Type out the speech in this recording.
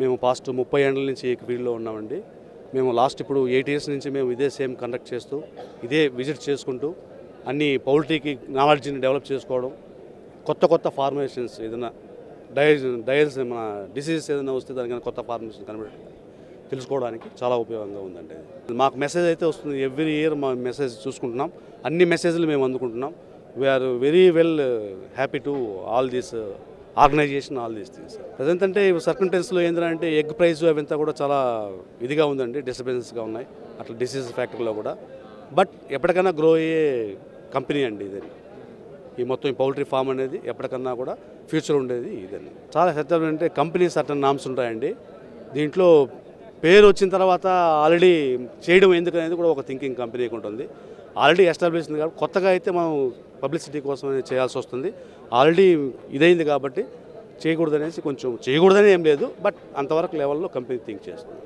మేము పాస్ట్ 30 ఏళ్ల నుంచి ఈ ఫీల్డ్లో ఉన్నామండి. మేము లాస్ట్ ఇప్పుడు 8 ఇయర్స్ నుంచి మేము ఇదే సేమ్ కండక్ట్ చేస్తూ ఇదే విజిట్ చేసుకుంటూ అన్ని పౌల్ట్రీకి నాలెడ్జ్ని డెవలప్ చేసుకోవడం, కొత్త ఫార్మేషన్స్ ఏదైనా డయల్స్ మన డిసీజెస్ ఏదైనా వస్తే దానికైనా కొత్త ఫార్మేషన్ కనబడి తెలుసుకోవడానికి చాలా ఉపయోగంగా ఉందండి. మాకు మెసేజ్ అయితే వస్తుంది, ఎవ్రీ ఇయర్ మా మెసేజ్ చూసుకుంటున్నాం, అన్ని మెసేజ్లు మేము అందుకుంటున్నాం. We are very well happy to all these organization, all these things. Present అంటే సర్కంటెన్స్లో ఏంటంటే ఎగ్ ప్రైస్ అవంతా కూడా చాలా ఇదిగా ఉందండి, డిస్టర్బెన్సెస్గా ఉన్నాయి అట్లా డిసీజ్ ఫ్యాక్టరీలో కూడా. బట్ ఎప్పటికైనా గ్రో అయ్యే కంపెనీ అండి ఇది. ఈ మొత్తం ఈ పౌల్ట్రీ ఫామ్ అనేది ఎప్పటికన్నా కూడా ఫ్యూచర్ ఉండేది ఇదండి. చాలా సెటప్ అంటే కంపెనీ సర్టన్ నామ్స్ ఉంటాయండి. దీంట్లో పేరు వచ్చిన తర్వాత ఆల్రెడీ చేయడం ఎందుకు అనేది కూడా ఒక థింకింగ్ కంపెనీకి ఉంటుంది. ఆల్రెడీ ఎస్టాబ్లిష్ ఉంది కాబట్టి కొత్తగా అయితే మనం పబ్లిసిటీ కోసం చేయాల్సి వస్తుంది. ఆల్రెడీ ఇదైంది కాబట్టి చేయకూడదనేసి కొంచెం చేయకూడదని ఏం లేదు, బట్ అంతవరకు లెవెల్లో కంపెనీ థింక్ చేస్తుంది.